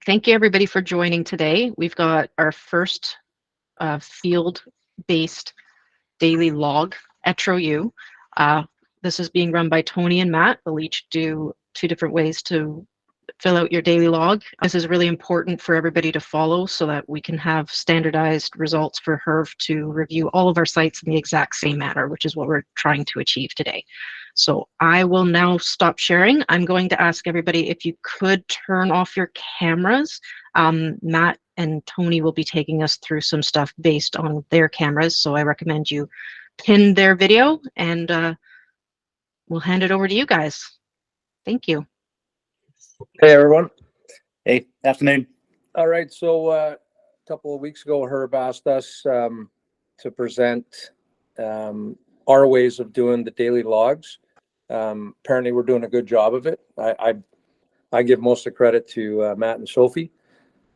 Thank you everybody for joining today. We've got our first field-based daily log, ETRO. This is being run by Tony and Matt. They'll each do 2 different ways to fill out your daily log. This is really important for everybody to follow so that we can have standardized results for HERV to review all of our sites in the exact same manner, which is what we're trying to achieve today. So I will now stop sharing. I'm going to ask everybody if you could turn off your cameras. Matt and Tony will be taking us through some stuff based on their cameras, so I recommend you pin their video, and we'll hand it over to you guys. Thank you. Hey everyone. Hey, afternoon. All right, so a couple of weeks ago, Herb asked us to present our ways of doing the daily logs. Apparently, we're doing a good job of it. I give most of the credit to Matt and Sophie,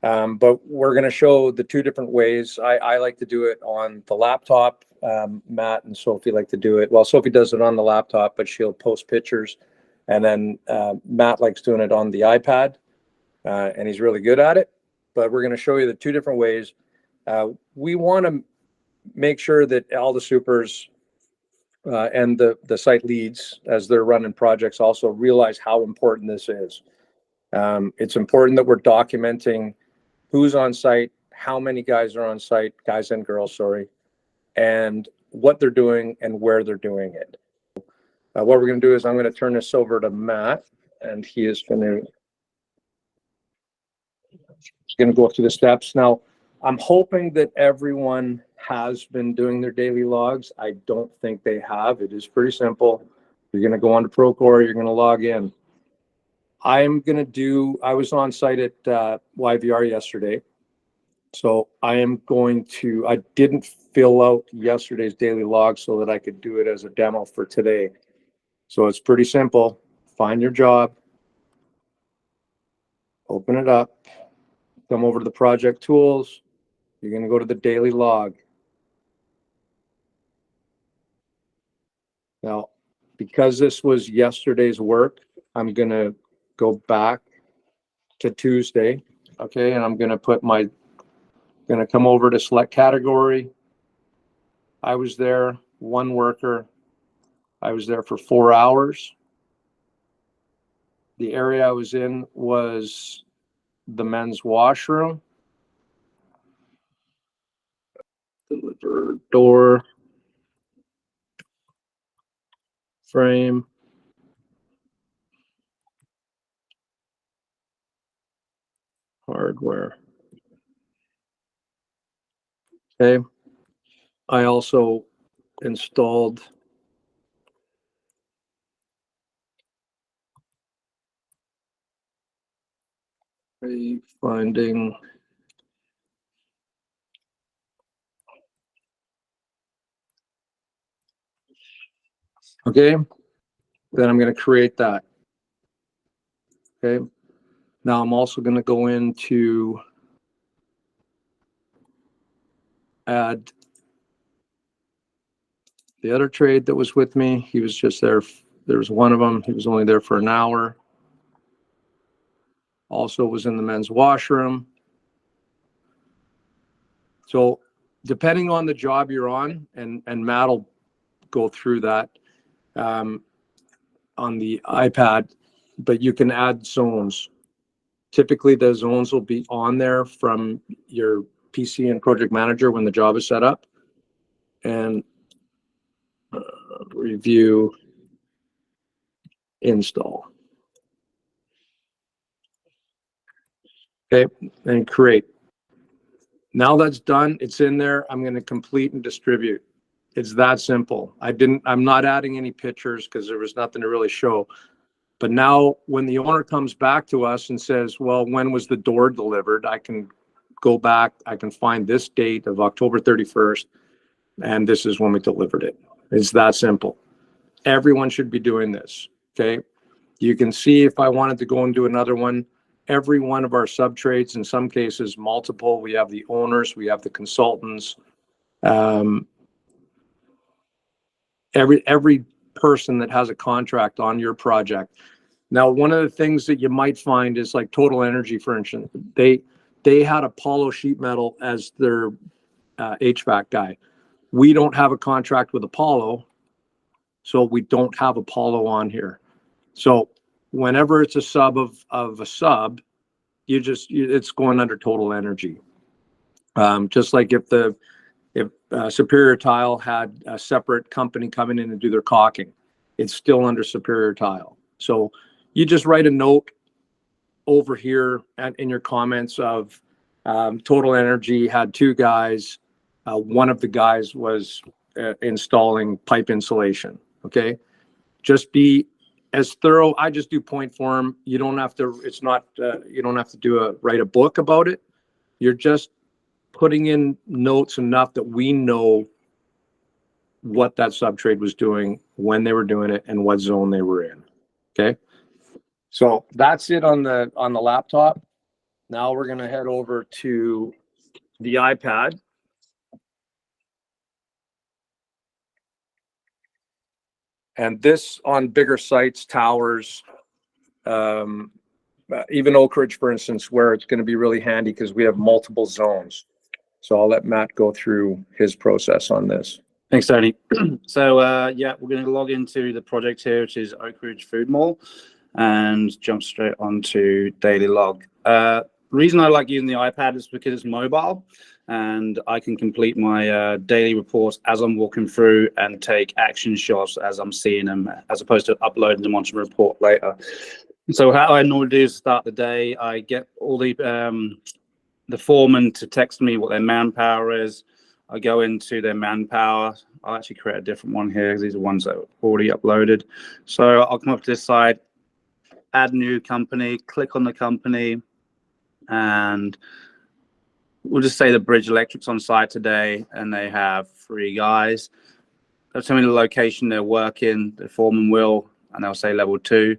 but we're going to show the 2 different ways. I like to do it on the laptop. Matt and Sophie like to do it. Well, Sophie does it on the laptop, but she'll post pictures. And then Matt likes doing it on the iPad, and he's really good at it. But we're going to show you the 2 different ways. We want to make sure that all the supers and the site leads, as they're running projects, also realize how important this is. It's important that we're documenting who's on site, how many guys are on site, guys and girls, sorry, and what they're doing and where they're doing it. What we're going to do is I'm going to turn this over to Matt, and he is going to go through the steps. Now, I'm hoping that everyone has been doing their daily logs. I don't think they have. It is pretty simple. You're going to go on to Procore. You're going to log in. I was on site at YVR yesterday. So I didn't fill out yesterday's daily log so that I could do it as a demo for today. So it's pretty simple. Find your job, open it up, come over to the project tools. You're going to go to the daily log. Now, because this was yesterday's work, I'm going to go back to Tuesday. Okay. And I'm going to come over to select category. I was there, 1 worker. I was there for 4 hours. The area I was in was the men's washroom. Deliver door frame. Hardware. Okay. I also installed finding okay, then I'm going to create that. Okay, now I'm also going to go into add the other trade that was with me. He was just there. There was one of them. He was only there for an hour. Also was in the men's washroom. So depending on the job you're on, and Matt will go through that on the iPad, but you can add zones. Typically the zones will be on there from your PC and project manager when the job is set up. And review, install. Okay, and create. Now that's done, it's in there. I'm going to complete and distribute. It's that simple. I'm not adding any pictures because there was nothing to really show. But now when the owner comes back to us and says, well, when was the door delivered? I can go back, I can find this date of October 31st, and this is when we delivered it. It's that simple. Everyone should be doing this, okay? You can see if I wanted to go and do another one, every one of our sub-trades, in some cases multiple, we have the owners, we have the consultants, every person that has a contract on your project, Now, one of the things that you might find is like Total Energy, for instance, they had Apollo Sheet Metal as their HVAC guy. We don't have a contract with Apollo, so we don't have Apollo on here. So whenever it's a sub of a sub, it's going under Total Energy. Just like if Superior Tile had a separate company coming in and do their caulking, it's still under Superior Tile. So you just write a note over here in your comments of Total Energy had two guys. One of the guys was installing pipe insulation. Okay, just be as thorough. I just do point form. You don't have to. It's not. You don't have to write a book about it. You're just putting in notes enough that we know what that subtrade was doing, when they were doing it, and what zone they were in. Okay, so that's it on the laptop. Now we're gonna head over to the iPad. And this on bigger sites, towers, even Oak Ridge, for instance, where it's going to be really handy because we have multiple zones. So I'll let Matt go through his process on this. Thanks, Tony. So yeah, we're going to log into the project here, which is Oak Ridge Food Mall, and jump straight onto daily log. Reason I like using the iPad is because it's mobile, and I can complete my daily reports as I'm walking through and take action shots as I'm seeing them, as opposed to uploading them onto a report later. So how I normally do is start the day. I get all the foreman to text me what their manpower is. I go into their manpower. I'll actually create a different one here because these are ones that are already uploaded. So I'll come up to this side, add new company, click on the company, and we'll just say the Bridge Electric's on site today, and they have 3 guys. They'll tell me the location they're working, the foreman will, and they'll say level 2.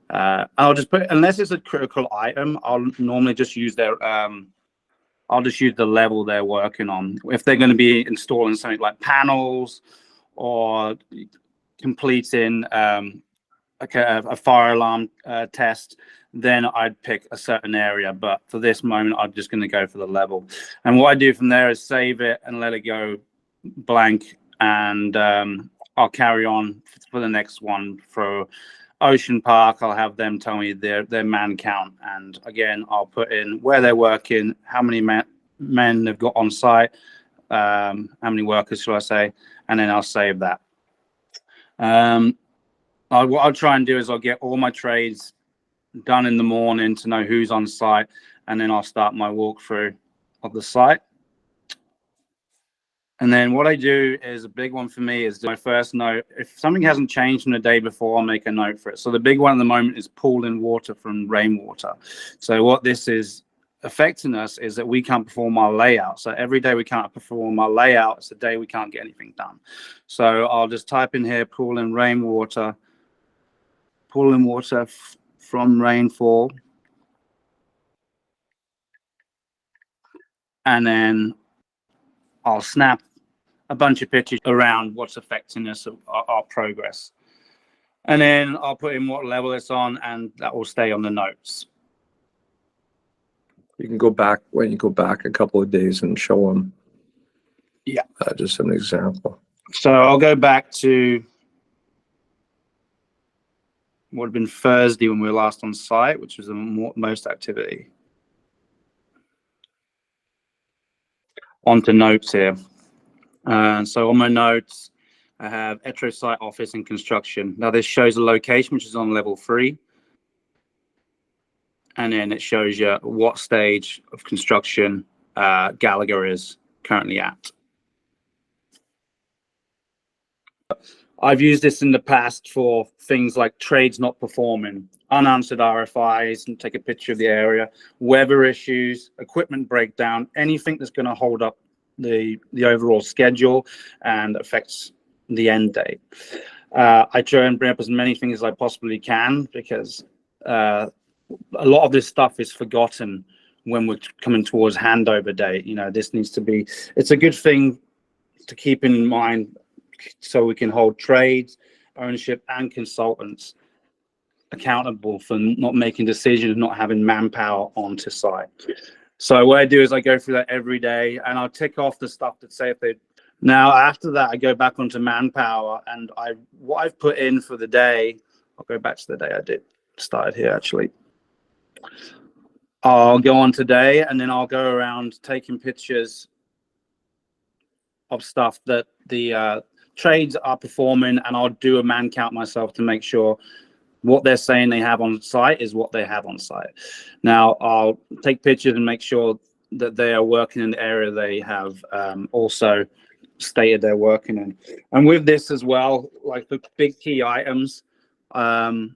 I'll just put, unless it's a critical item, I'll normally just use their I'll just use the level they're working on. If they're going to be installing something like panels or completing a fire alarm test, then I'd pick a certain area. But for this moment, I'm just going to go for the level. And what I do from there is save it and let it go blank. And I'll carry on for the next one. For Ocean Park, I'll have them tell me their man count, and again I'll put in where they're working, how many men they've got on site, how many workers should I say, and then I'll save that. What I'll try and do is I'll get all my trades done in the morning to know who's on site, and then I'll start my walkthrough of the site. And then what I do is a big one for me is my first note. If something hasn't changed from the day before, I'll make a note for it. So the big one at the moment is pooling water from rainwater. So what this is affecting us is that we can't perform our layout. So every day we can't perform our layout, it's a day we can't get anything done. So I'll just type in here, pooling rainwater, pooling water from rainfall. And then I'll snap a bunch of pictures around what's affecting us, our progress. And then I'll put in what level it's on, and that will stay on the notes. You can go back when you go back a couple of days and show them. Yeah. Just an example. So I'll go back to what would have been Thursday when we were last on site, which was the most activity. Onto notes here. So on my notes, I have ETRO site office and construction. Now this shows the location, which is on level 3. And then it shows you what stage of construction Gallagher is currently at. I've used this in the past for things like trades not performing, unanswered RFIs, and take a picture of the area, weather issues, equipment breakdown, anything that's going to hold up the overall schedule and affects the end date. I try and bring up as many things as I possibly can, because a lot of this stuff is forgotten when we're coming towards handover date. You know, this needs to be, it's a good thing to keep in mind so we can hold trades, ownership, and consultants accountable for not making decisions, not having manpower onto site. So what I do is I go through that every day, and I'll tick off the stuff that say if they. Now after that, I go back onto manpower, and what I've put in for the day. I'll go back to the day I started here actually. I'll go on today, and then I'll go around taking pictures of stuff that the trades are performing, and I'll do a man count myself to make sure what they're saying they have on site is what they have on site. Now, I'll take pictures and make sure that they are working in the area they have also stated they're working in. And with this as well, like the big key items, I'll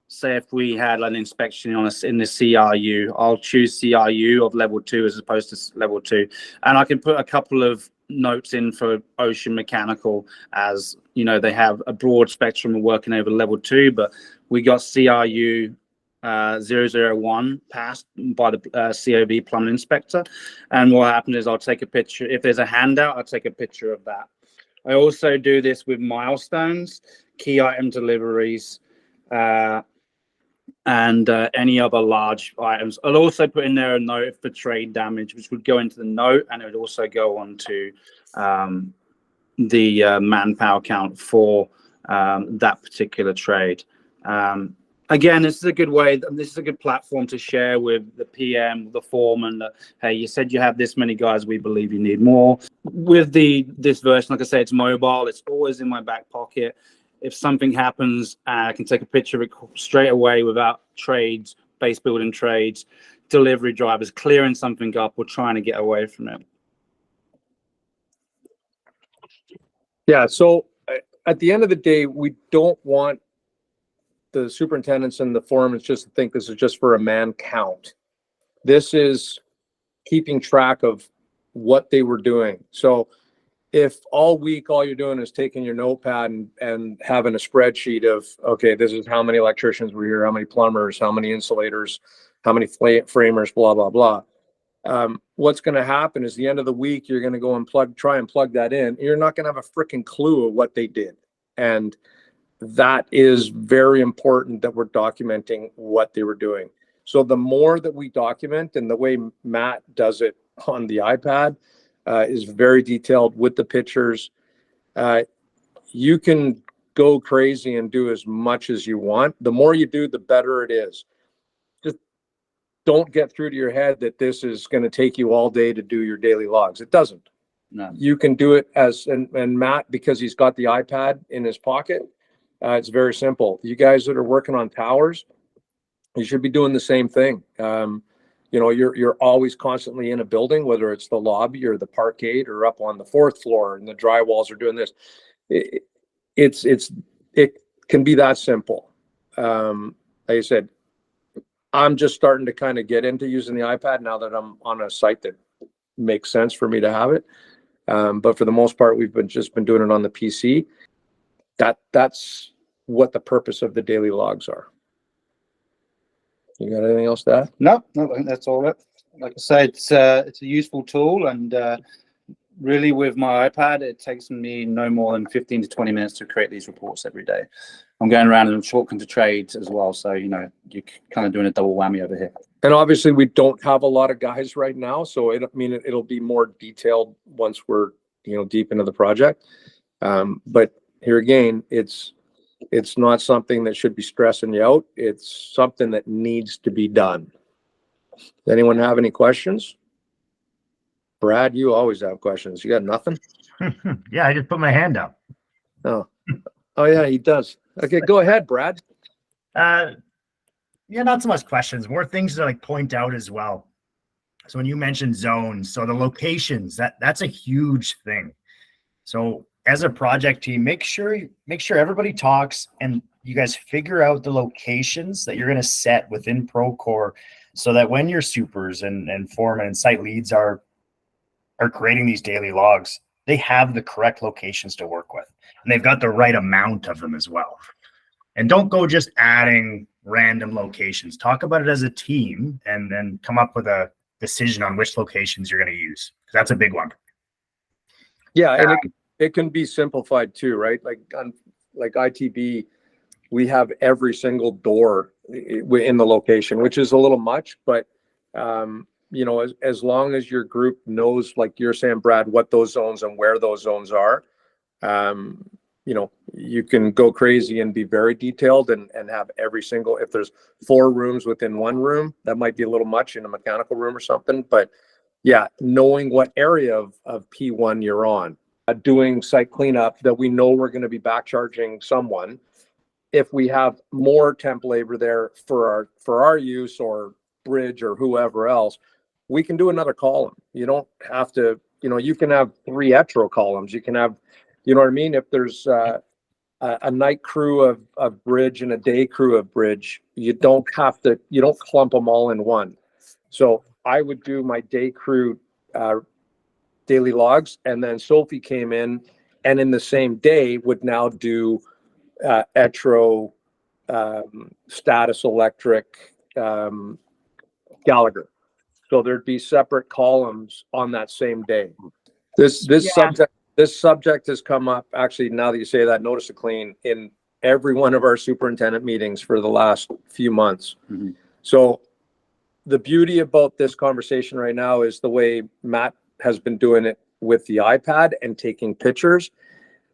say if we had an inspection on us in the CRU, I'll choose CRU of level 2 as opposed to level 2. And I can put a couple of notes in for ocean mechanical, as you know, they have a broad spectrum of working over level 2, but we got CRU 001 passed by the COB plumbing inspector. And what happens is I'll take a picture. If there's a handout, I'll take a picture of that. I also do this with milestones, key item deliveries, and any other large items. I'll also put in there a note for trade damage, which would go into the note, and it would also go on to the manpower count for that particular trade. Again, this is a good way. This is a good platform to share with the PM, the foreman. That, hey, you said you have this many guys. We believe you need more. With this version, like I say, it's mobile. It's always in my back pocket. If something happens, I can take a picture of it straight away without trades, base building trades, delivery drivers clearing something up or trying to get away from it. Yeah. So at the end of the day, we don't want the superintendents and the foremen just to think this is just for a man count. This is keeping track of what they were doing. So if all week all you're doing is taking your notepad and having a spreadsheet of, okay, this is how many electricians were here, how many plumbers, how many insulators, how many framers, blah, blah, blah. What's going to happen is the end of the week, you're going to go and try and plug that in. You're not going to have a freaking clue of what they did. And that is very important that we're documenting what they were doing. So the more that we document, and the way Matt does it on the iPad is very detailed with the pictures. You can go crazy and do as much as you want. The more you do, the better it is. Just don't get through to your head that this is going to take you all day to do your daily logs. It doesn't. No. You can do it and Matt, because he's got the iPad in his pocket, it's very simple. You guys that are working on towers, you should be doing the same thing. You know, you're always constantly in a building, whether it's the lobby or the parkade or up on the 4th floor, and the drywalls are doing this. It can be that simple. Like I said, I'm just starting to kind of get into using the iPad now that I'm on a site that makes sense for me to have it. But for the most part, we've just been doing it on the PC. That's what the purpose of the daily logs are. You got anything else to add? No, I think that's all it. Like I say, it's a useful tool, and really with my iPad, it takes me no more than 15 to 20 minutes to create these reports every day. I'm going around and talking to trades as well, so you know, you're kind of doing a double whammy over here. And obviously, we don't have a lot of guys right now, so it'll be more detailed once we're deep into the project. But here again, it's not something that should be stressing you out. It's something that needs to be done. Does anyone have any questions? Brad, you always have questions. You got nothing? Yeah, I just put my hand up. Oh yeah, he does. Okay, go ahead, Brad. Yeah, not so much questions, more things to like point out as well. So when you mentioned zones, so the locations, that's a huge thing. So as a project team, make sure everybody talks and you guys figure out the locations that you're going to set within Procore, so that when your supers and foremen and site leads are creating these daily logs, they have the correct locations to work with, and they've got the right amount of them as well. And don't go just adding random locations. Talk about it as a team and then come up with a decision on which locations you're going to use, because that's a big one. Yeah, and it can be simplified too, right? Like like ITB, we have every single door in the location, which is a little much, but you know, as long as your group knows, like you're saying, Brad, what those zones and where those zones are, you know, you can go crazy and be very detailed and have every single, if there's 4 rooms within 1 room, that might be a little much in a mechanical room or something. But yeah, knowing what area of P1 you're on, doing site cleanup that we know we're going to be back charging someone. If we have more temp labor there for our use or bridge or whoever else, we can do another column. You don't have to, you know, you can have 3 ETRO columns. You can have, you know what I mean? If there's a night crew of bridge and a day crew of bridge, you don't clump them all in one. So I would do my day crew daily logs, and then Sophie came in and in the same day would now do ETRO, Status Electric, Gallagher. So there'd be separate columns on that same day. This subject has come up, actually, now that you say that, notice to clean, in every one of our superintendent meetings for the last few months. Mm-hmm. So the beauty about this conversation right now is the way Matt has been doing it with the iPad and taking pictures.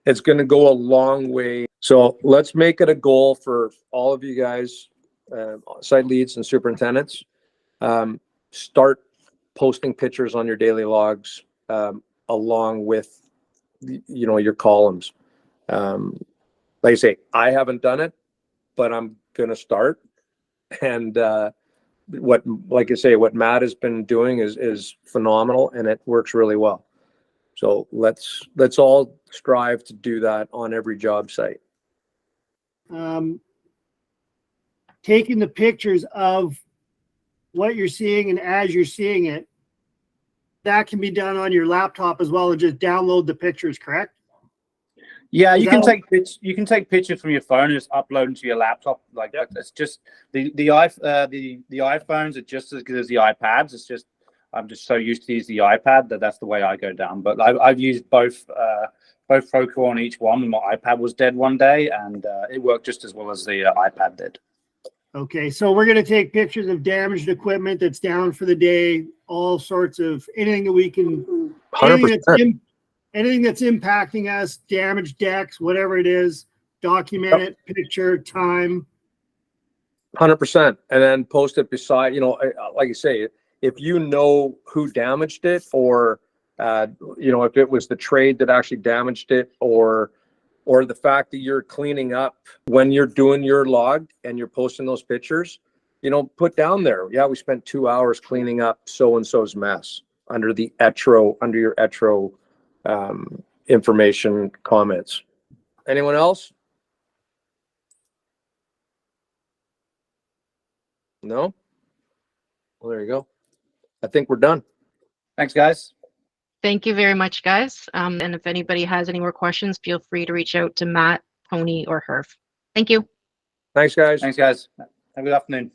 It's going to go a long way. So let's make it a goal for all of you guys, site leads and superintendents. Start posting pictures on your daily logs along with, you know, your columns. Like I say, I haven't done it, but I'm going to start. And like I say, what Matt has been doing is phenomenal, and it works really well. So let's all strive to do that on every job site. Taking the pictures of what you're seeing and as you're seeing it, that can be done on your laptop as well, and just download the pictures, correct? Yeah, Is you can that take pictures from your phone and just upload them to your laptop. Like it's just the iPhones are just as good as the iPads. It's just I'm just so used to use the iPad that's the way I go down. But I've used both Procore on each one. My iPad was dead one day, and it worked just as well as the iPad did. Okay, so we're going to take pictures of damaged equipment that's down for the day, all sorts of anything that we can, 100%. anything that's impacting us, damaged decks, whatever it is, document it, picture, time. 100%. And then post it beside, you know, like you say, if you know who damaged it, or, you know, if it was the trade that actually damaged it, or the fact that you're cleaning up when you're doing your log and you're posting those pictures, you know, put down there, yeah, we spent 2 hours cleaning up so-and-so's mess under the ETRO, under your ETRO information comments. Anyone else? No? Well, there you go. I think we're done. Thanks, guys. Thank you very much, guys. And if anybody has any more questions, feel free to reach out to Matt, Tony, or Herf. Thank you. Thanks, guys. Thanks, guys. Have a good afternoon.